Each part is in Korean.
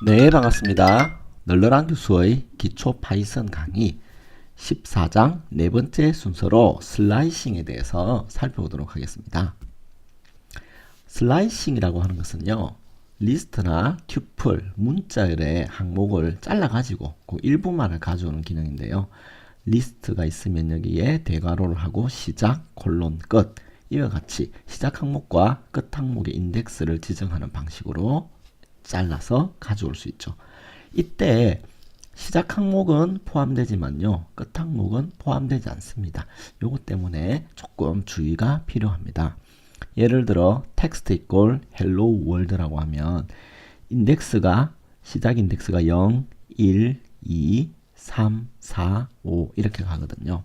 네, 반갑습니다. 널널한 교수의 기초 파이썬 강의 14장 네 번째 순서로 슬라이싱에 대해서 살펴보도록 하겠습니다. 슬라이싱이라고 하는 것은요, 리스트나 튜플, 문자열의 항목을 잘라가지고 그 일부만을 가져오는 기능인데요. 리스트가 있으면 여기에 대괄호를 하고 시작, 콜론, 끝 이와 같이 시작 항목과 끝 항목의 인덱스를 지정하는 방식으로 잘라서 가져올 수 있죠. 이때 시작 항목은 포함되지만요, 끝 항목은 포함되지 않습니다. 요것 때문에 조금 주의가 필요합니다. 예를 들어 텍스트 이꼴 hello world라고 하면 인덱스가 시작 인덱스가 0, 1, 2, 3, 4, 5 이렇게 가거든요.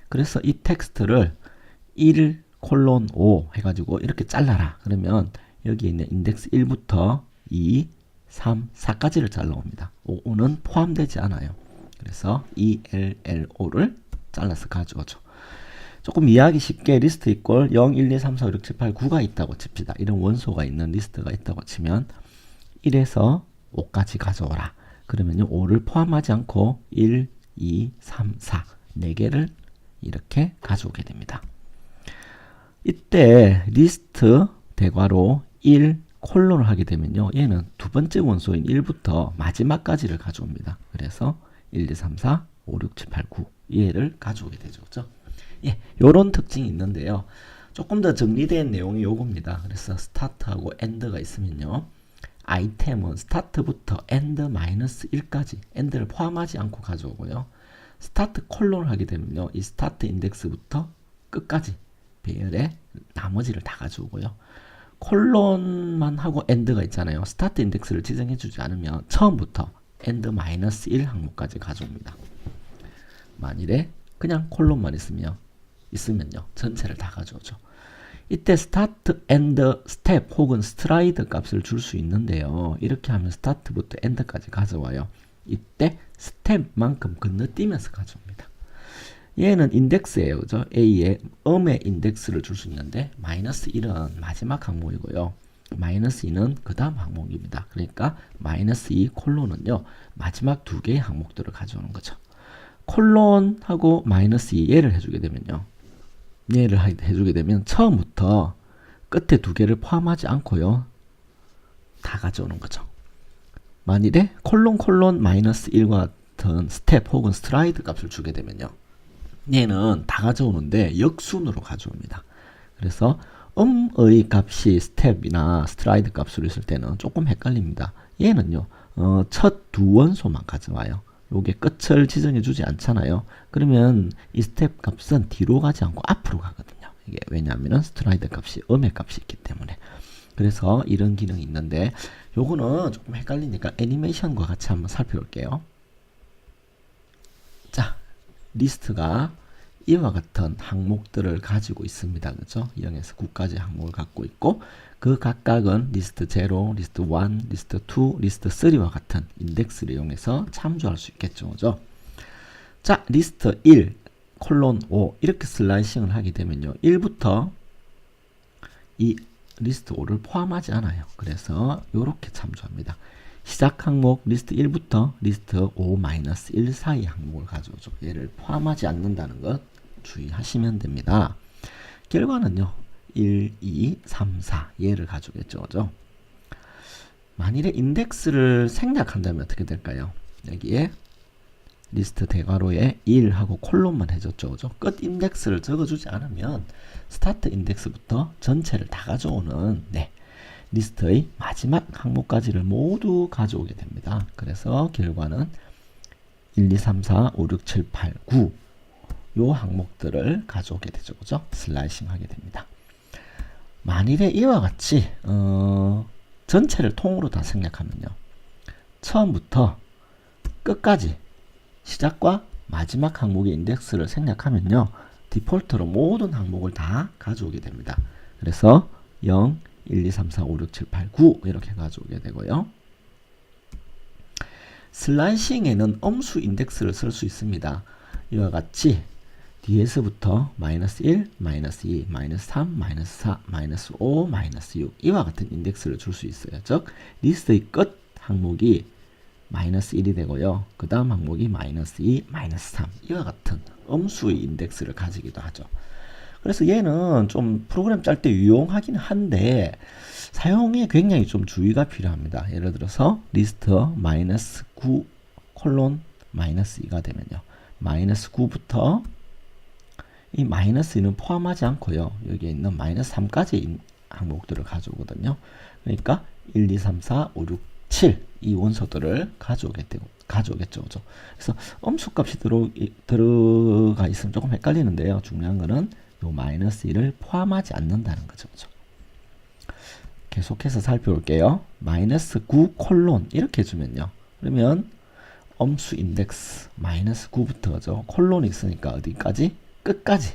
그래서 이 텍스트를 1, 콜론 5 해가지고 이렇게 잘라라. 그러면 여기 있는 인덱스 1부터 2, 3, 4까지를 잘라옵니다. 5는 포함되지 않아요. 그래서 ELLO를 잘라서 가져오죠. 조금 이해하기 쉽게 리스트 이꼴 0, 1, 2, 3, 4, 5, 6, 7, 8, 9가 있다고 칩시다. 이런 원소가 있는 리스트가 있다고 치면 1에서 5까지 가져오라. 그러면요, 5를 포함하지 않고 1, 2, 3, 4 4개를 이렇게 가져오게 됩니다. 이때 리스트 대괄호 1 콜론을 하게 되면요, 얘는 두 번째 원소인 1부터 마지막까지를 가져옵니다. 그래서 1, 2, 3, 4, 5, 6, 7, 8, 9 얘를 가져오게 되죠. 그렇죠? 예, 요런 특징이 있는데요. 조금 더 정리된 내용이 요겁니다. 그래서 스타트하고 엔드가 있으면요, 아이템은 스타트부터 엔드 마이너스 1까지 엔드를 포함하지 않고 가져오고요. 스타트 콜론을 하게 되면요, 이 스타트 인덱스부터 끝까지 배열의 나머지를 다 가져오고요. 콜론만 하고 엔드가 있잖아요. 스타트 인덱스를 지정해 주지 않으면 처음부터 엔드 마이너스 1 항목까지 가져옵니다. 만일에 그냥 콜론만 있으면요, 전체를 다 가져오죠. 이때 스타트, 엔드, 스텝 혹은 스트라이드 값을 줄 수 있는데요. 이렇게 하면 스타트부터 엔드까지 가져와요. 이때 스텝만큼 건너뛰면서 가져옵니다. 얘는 인덱스예요. 그죠? A에 음의 인덱스를 줄 수 있는데 마이너스 1은 마지막 항목이고요. 마이너스 2는 그 다음 항목입니다. 그러니까 마이너스 2 콜론은요, 마지막 두 개의 항목들을 가져오는 거죠. 콜론하고 마이너스 2 얘를 해주게 되면요, 얘를 해주게 되면 처음부터 끝에 두 개를 포함하지 않고요, 다 가져오는 거죠. 만일에 콜론 마이너스 1과 같은 스텝 혹은 스트라이드 값을 주게 되면요, 얘는 다 가져오는데 역순으로 가져옵니다. 그래서 음의 값이 스텝이나 스트라이드 값으로 있을 때는 조금 헷갈립니다. 얘는요, 첫 두 원소만 가져와요. 요게 끝을 지정해 주지 않잖아요. 그러면 이 스텝 값은 뒤로 가지 않고 앞으로 가거든요. 이게 왜냐하면 스트라이드 값이 음의 값이 있기 때문에. 그래서 이런 기능이 있는데 요거는 조금 헷갈리니까 애니메이션과 같이 한번 살펴볼게요. 자, 리스트가 이와 같은 항목들을 가지고 있습니다. 그죠? 0에서 9까지 항목을 갖고 있고, 그 각각은 리스트 0, 리스트 1, 리스트 2, 리스트 3와 같은 인덱스를 이용해서 참조할 수 있겠죠. 그죠? 자, 리스트 1, 콜론 5 이렇게 슬라이싱을 하게 되면요, 1부터 이 리스트 5를 포함하지 않아요. 그래서 이렇게 참조합니다. 시작 항목 리스트 1부터 리스트 5-1 사이 항목을 가져오죠. 얘를 포함하지 않는다는 것 주의하시면 됩니다. 결과는요, 1, 2, 3, 4 얘를 가져오겠죠. 그죠? 만일에 인덱스를 생략한다면 어떻게 될까요? 여기에 리스트 대괄호에 1하고 콜론만 해줬죠. 그죠? 끝 인덱스를 적어주지 않으면 스타트 인덱스부터 전체를 다 가져오는 리스트의 마지막 항목까지를 모두 가져오게 됩니다. 그래서 결과는 1, 2, 3, 4, 5, 6, 7, 8, 9 요 항목들을 가져오게 되죠. 그죠? 슬라이싱 하게 됩니다. 만일에 이와 같이 전체를 통으로 다 생략하면요, 처음부터 끝까지 시작과 마지막 항목의 인덱스를 생략하면요, 디폴트로 모든 항목을 다 가져오게 됩니다. 그래서 0, 1, 2, 3, 4, 5, 6, 7, 8, 9 이렇게 가져오게 되고요. 슬라이싱에는 음수 인덱스를 쓸 수 있습니다. 이와 같이 뒤에서부터 마이너스 1, 마이너스 2, 마이너스 3, 마이너스 4, 마이너스 5, 마이너스 6 이와 같은 인덱스를 줄 수 있어요. 즉 리스트의 끝 항목이 마이너스 1이 되고요. 그 다음 항목이 마이너스 2, 마이너스 3 이와 같은 음수의 인덱스를 가지기도 하죠. 그래서 얘는 좀 프로그램 짤 때 유용하긴 한데 사용에 굉장히 좀 주의가 필요합니다. 예를 들어서 리스트 마이너스 9 콜론 마이너스 2가 되면요. 마이너스 9부터 이 마이너스 2는 포함하지 않고요. 여기에 있는 마이너스 3까지 항목들을 가져오거든요. 그러니까 1, 2, 3, 4, 5, 6, 7 이 원소들을 가져오겠죠. 그죠? 그래서 음수값이 들어가 있으면 조금 헷갈리는데요. 중요한 거는 요 마이너스 1을 포함하지 않는다는 거죠. 그죠? 계속해서 살펴볼게요. 마이너스 9 콜론 이렇게 해주면요. 그러면 음수 인덱스 마이너스 9부터죠. 콜론이 있으니까 어디까지? 끝까지.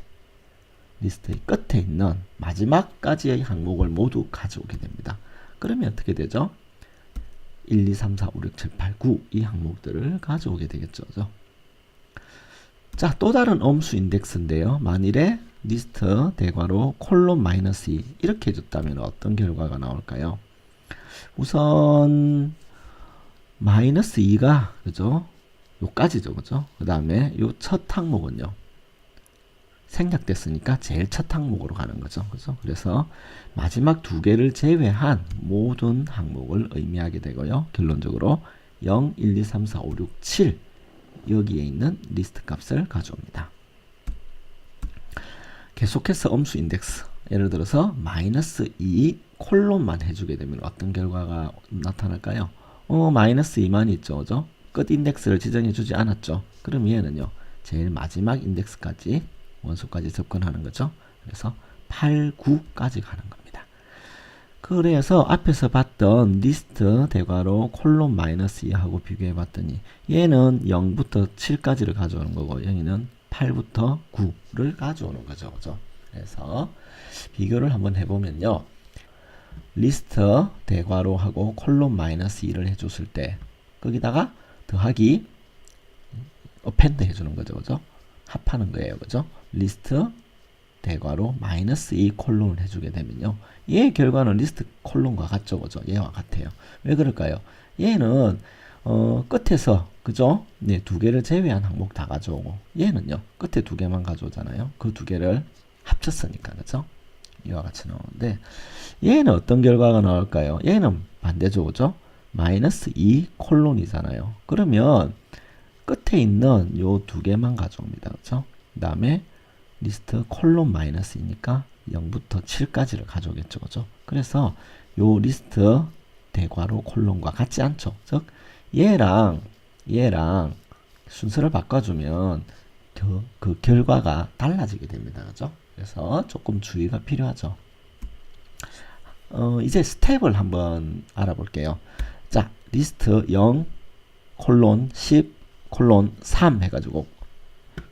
리스트의 끝에 있는 마지막까지의 항목을 모두 가져오게 됩니다. 그러면 어떻게 되죠? 1, 2, 3, 4, 5, 6, 7, 8, 9 이 항목들을 가져오게 되겠죠. 그죠? 자, 또 다른 음수 인덱스인데요. 만일에 리스트 대괄호 콜론 마이너스 2 이렇게 해줬다면 어떤 결과가 나올까요? 우선 마이너스 2가 그죠? 요까지죠. 그죠? 그 다음에 요 첫 항목은요. 생략됐으니까 제일 첫 항목으로 가는 거죠. 그죠? 그래서 마지막 두 개를 제외한 모든 항목을 의미하게 되고요. 결론적으로 0, 1, 2, 3, 4, 5, 6, 7 여기에 있는 리스트 값을 가져옵니다. 계속해서 음수 인덱스 예를 들어서 마이너스 2 콜론만 해주게 되면 어떤 결과가 나타날까요? 마이너스 2만 있죠. 그죠? 끝 인덱스를 지정해 주지 않았죠. 그럼 얘는요. 제일 마지막 인덱스까지 원소까지 접근하는 거죠. 그래서 8, 9까지 가는 겁니다. 그래서 앞에서 봤던 리스트 대괄호 콜론 마이너스 2하고 비교해 봤더니 얘는 0부터 7까지를 가져오는 거고 여기는 8부터 9를 가져오는 거죠. 그죠? 그래서 비교를 한번 해보면요. 리스트 대괄호하고 콜론 마이너스 2를 해줬을 때 거기다가 더하기 어펜드 해주는 거죠. 그죠? 합하는 거예요. 그죠? 리스트 대괄호 마이너스 2 콜론을 해주게 되면요. 얘의 결과는 리스트 콜론과 같죠. 그죠? 얘와 같아요. 왜 그럴까요? 얘는 끝에서 그죠? 네, 두 개를 제외한 항목 다 가져오고 얘는요. 끝에 두 개만 가져오잖아요. 그 두 개를 합쳤으니까 그죠? 이와 같이 나오는데 얘는 어떤 결과가 나올까요? 얘는 반대죠. 그죠? 마이너스 2 콜론이잖아요. 그러면 끝에 있는 요 두 개만 가져옵니다. 그죠? 그 다음에 리스트 콜론 마이너스이니까 0부터 7까지를 가져오겠죠. 그죠? 그래서 요 리스트 대괄호 콜론과 같지 않죠. 즉 얘랑 순서를 바꿔주면 그 결과가 달라지게 됩니다. 그죠? 그래서 조금 주의가 필요하죠. 이제 스텝을 한번 알아볼게요. 자, 리스트 0 콜론 10 콜론 3 해가지고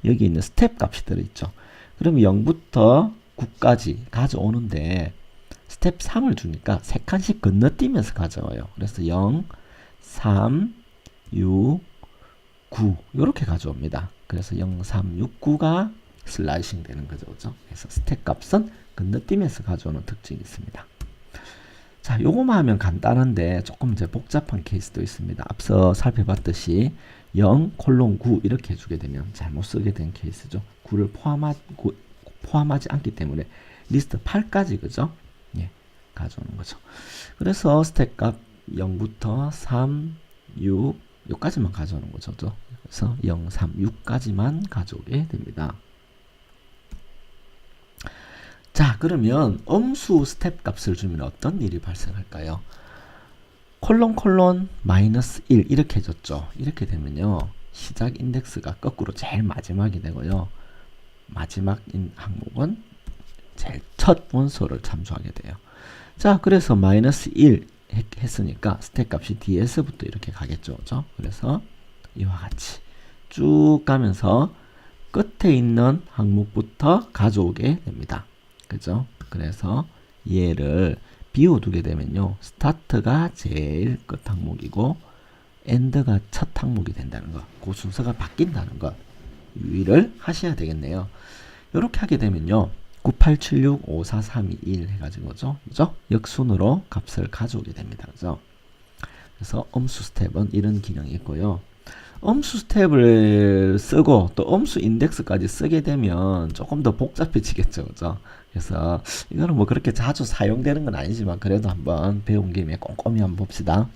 여기 있는 스텝 값이 들어있죠. 그럼 0부터 9까지 가져오는데 스텝 3을 주니까 3칸씩 건너뛰면서 가져와요. 그래서 0, 3, 6, 9 이렇게 가져옵니다. 그래서 0, 3, 6, 9가 슬라이싱 되는 거죠. 그죠? 그래서 스텝 값은 건너뛰면서 가져오는 특징이 있습니다. 자, 요거만 하면 간단한데 조금 이제 복잡한 케이스도 있습니다. 앞서 살펴봤듯이 0, 콜론 9 이렇게 해주게 되면 잘못 쓰게 된 케이스죠. 9를 포함하지 않기 때문에 리스트 8까지 그죠? 예, 가져오는 거죠. 그래서 스택 값 0부터 3, 6 요까지만 가져오는 거죠. 그래서 0, 3, 6까지만 가져오게 됩니다. 자, 그러면 음수 스텝 값을 주면 어떤 일이 발생할까요? 콜론 마이너스 1 이렇게 해줬죠. 이렇게 되면요. 시작 인덱스가 거꾸로 제일 마지막이 되고요. 마지막 항목은 제일 첫 원소를 참조하게 돼요. 자, 그래서 마이너스 1 했으니까 스택 값이 DS부터 이렇게 가겠죠. 그죠? 그래서 이와 같이 쭉 가면서 끝에 있는 항목부터 가져오게 됩니다. 그죠? 그래서 얘를 비워두게 되면요. 스타트가 제일 끝 항목이고 엔드가 첫 항목이 된다는 거. 그 순서가 바뀐다는 거. 유의를 하셔야 되겠네요. 이렇게 하게 되면요. 9876, 5432, 1 해가지고 그죠? 역순으로 값을 가져오게 됩니다. 그죠? 그래서 엄수 스텝은 이런 기능이 있고요. 엄수 스텝을 쓰고 또 엄수 인덱스까지 쓰게 되면 조금 더 복잡해지겠죠. 그죠? 그래서 이거는 뭐 그렇게 자주 사용되는 건 아니지만 그래도 한번 배운 김에 꼼꼼히 한번 봅시다.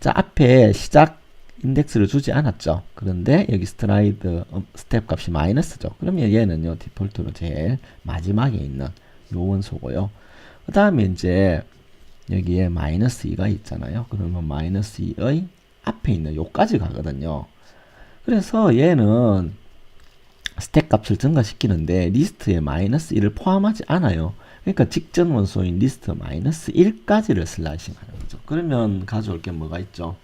자, 앞에 시작 인덱스를 주지 않았죠. 그런데 여기 스트라이드 스텝 값이 마이너스죠. 그러면 얘는요, 디폴트로 제일 마지막에 있는 요 원소고요. 그 다음에 이제 여기에 마이너스 2가 있잖아요. 그러면 마이너스 2의 앞에 있는 요까지 가거든요. 그래서 얘는 스택 값을 증가시키는데 리스트에 마이너스 1을 포함하지 않아요. 그러니까 직전 원소인 리스트 마이너스 1까지를 슬라이싱 하는 거죠. 그러면 가져올 게 뭐가 있죠?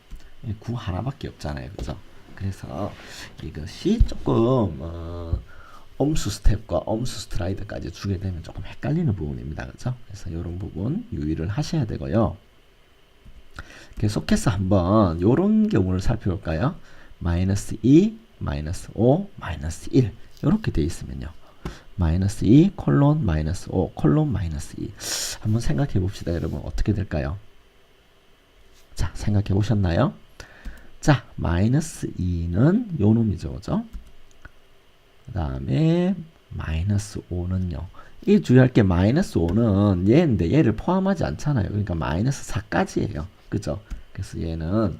9 하나밖에 없잖아요. 그죠? 그래서 이것이 조금 엄수 스텝과 엄수 스트라이드까지 주게 되면 조금 헷갈리는 부분입니다. 그죠? 그래서 이런 부분 유의를 하셔야 되고요. 계속해서 한번 이런 경우를 살펴볼까요? 마이너스 2, 마이너스 5, 마이너스 1 이렇게 되어 있으면요. 마이너스 2, 콜론, 마이너스 5, 콜론, 마이너스 2 한번 생각해 봅시다. 여러분 어떻게 될까요? 자, 생각해 보셨나요? 자, 마이너스 2는 요 놈이죠. 그죠? 그 다음에 마이너스 5는요. 이 주의할 게 마이너스 5는 얘인데 얘를 포함하지 않잖아요. 그러니까 마이너스 4까지예요. 그죠? 그래서 얘는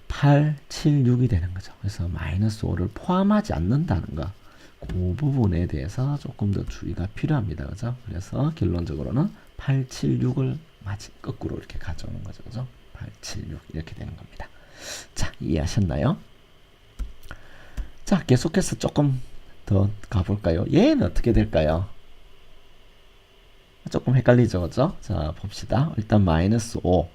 8, 7, 6이 되는 거죠. 그래서 마이너스 5를 포함하지 않는다는 거. 그 부분에 대해서 조금 더 주의가 필요합니다. 그죠? 그래서 결론적으로는 8, 7, 6을 거꾸로 이렇게 가져오는 거죠. 그죠? 8, 7, 6 이렇게 되는 겁니다. 자, 이해하셨나요? 자, 계속해서 조금 더 가볼까요? 얘는 어떻게 될까요? 조금 헷갈리죠, 그죠? 자, 봅시다. 일단 마이너스 5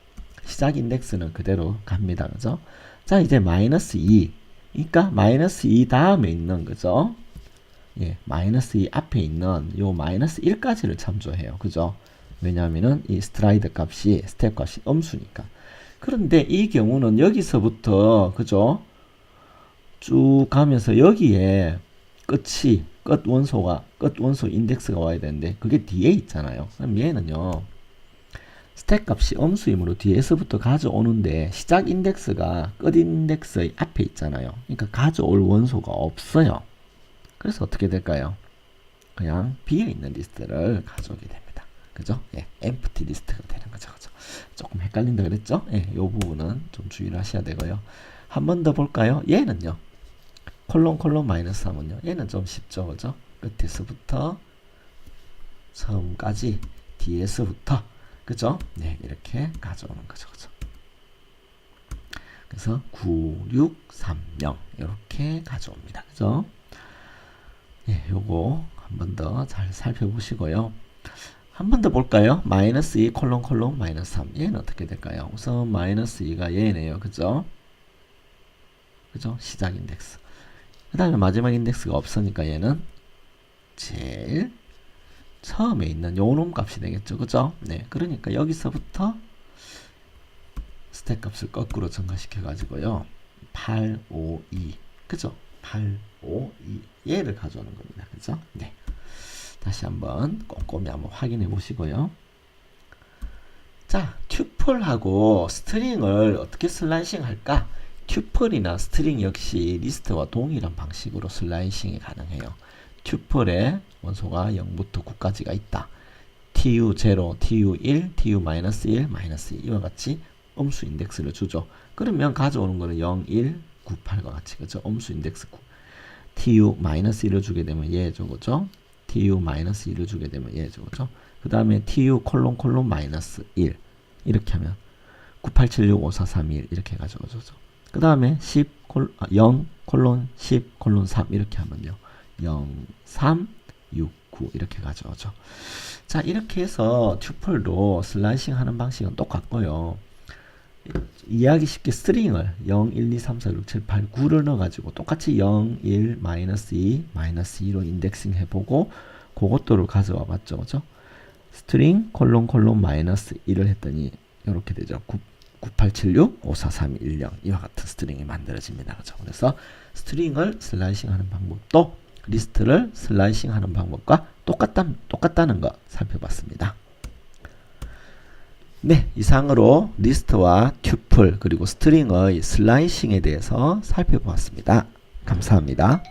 시작 인덱스는 그대로 갑니다, 그죠? 자, 이제 마이너스 2 그러니까 마이너스 2 다음에 있는 그죠? 예, 마이너스 2 앞에 있는 요 마이너스 1까지를 참조해요, 그죠? 왜냐하면은 이 스트라이드 값이 스텝 값이 엄수니까. 그런데 이 경우는 여기서부터 그죠? 쭉 가면서 여기에 끝 원소 인덱스가 와야 되는데 그게 뒤에 있잖아요. 그럼 얘는요, 스택 값이 엄수이므로 뒤에서부터 가져오는데 시작 인덱스가 끝 인덱스의 앞에 있잖아요. 그러니까 가져올 원소가 없어요. 그래서 어떻게 될까요? 그냥 비어있는 리스트를 가져오게 됩니다. 그죠? 예, empty 리스트가 되는 거죠. 그죠? 조금 헷갈린다 그랬죠? 예, 이 부분은 좀 주의를 하셔야 되고요. 한 번 더 볼까요? 얘는요, 콜론 마이너스 3은요, 얘는 좀 쉽죠. 그죠? 끝에서부터 처음까지 뒤에서부터 그죠? 네, 이렇게 가져오는 거죠. 그죠? 그래서 9, 6, 3, 0 이렇게 가져옵니다. 그죠? 예, 요거 한 번 더 잘 살펴보시고요. 한 번 더 볼까요? 마이너스 2 콜론 마이너스 3 얘는 어떻게 될까요? 우선 마이너스 2가 얘네요. 그죠? 그죠? 시작 인덱스. 그 다음에 마지막 인덱스가 없으니까 얘는 제일 처음에 있는 요놈 값이 되겠죠. 그죠? 네. 그러니까 여기서부터 스택 값을 거꾸로 증가시켜 가지고요. 8, 5, 2. 그죠? 8, 5, 2. 얘를 가져오는 겁니다. 그죠? 네. 다시 한번 꼼꼼히 한번 확인해 보시고요. 자, 튜플하고 스트링을 어떻게 슬라이싱 할까? 튜플이나 스트링 역시 리스트와 동일한 방식으로 슬라이싱이 가능해요. 튜플에 원소가 0부터 9까지가 있다. tu0, tu1, tu-1, -2 이와 같이 엄수 인덱스를 주죠. 그러면 가져오는 거는 0, 1, 9, 8과 같이 그죠? 엄수 인덱스 9. tu-1을 주게 되면 얘죠. 그죠? tu-1을 주게 되면 얘죠. 그죠? 그 다음에 tu -1 이렇게 하면 9876 5431 이렇게 가져오죠. 그 다음에 0 10 3 이렇게 하면요. 0, 3, 6, 9 이렇게 가져오죠. 자, 이렇게 해서 튜플도 슬라이싱 하는 방식은 똑같고요. 이해하기 쉽게 스트링을 0, 1, 2, 3, 4, 6, 7, 8, 9를 넣어가지고 똑같이 0, 1, 마이너스 2, 마이너스 2로 인덱싱 해보고 그것도를 가져와 봤죠. 그죠? 스트링 콜론 마이너스 1을 했더니 이렇게 되죠. 9876 543110 이와 같은 스트링이 만들어집니다. 그죠? 그래서 스트링을 슬라이싱 하는 방법도 리스트를 슬라이싱 하는 방법과 똑같다는 거 살펴봤습니다. 네, 이상으로 리스트와 튜플 그리고 스트링의 슬라이싱에 대해서 살펴보았습니다. 감사합니다.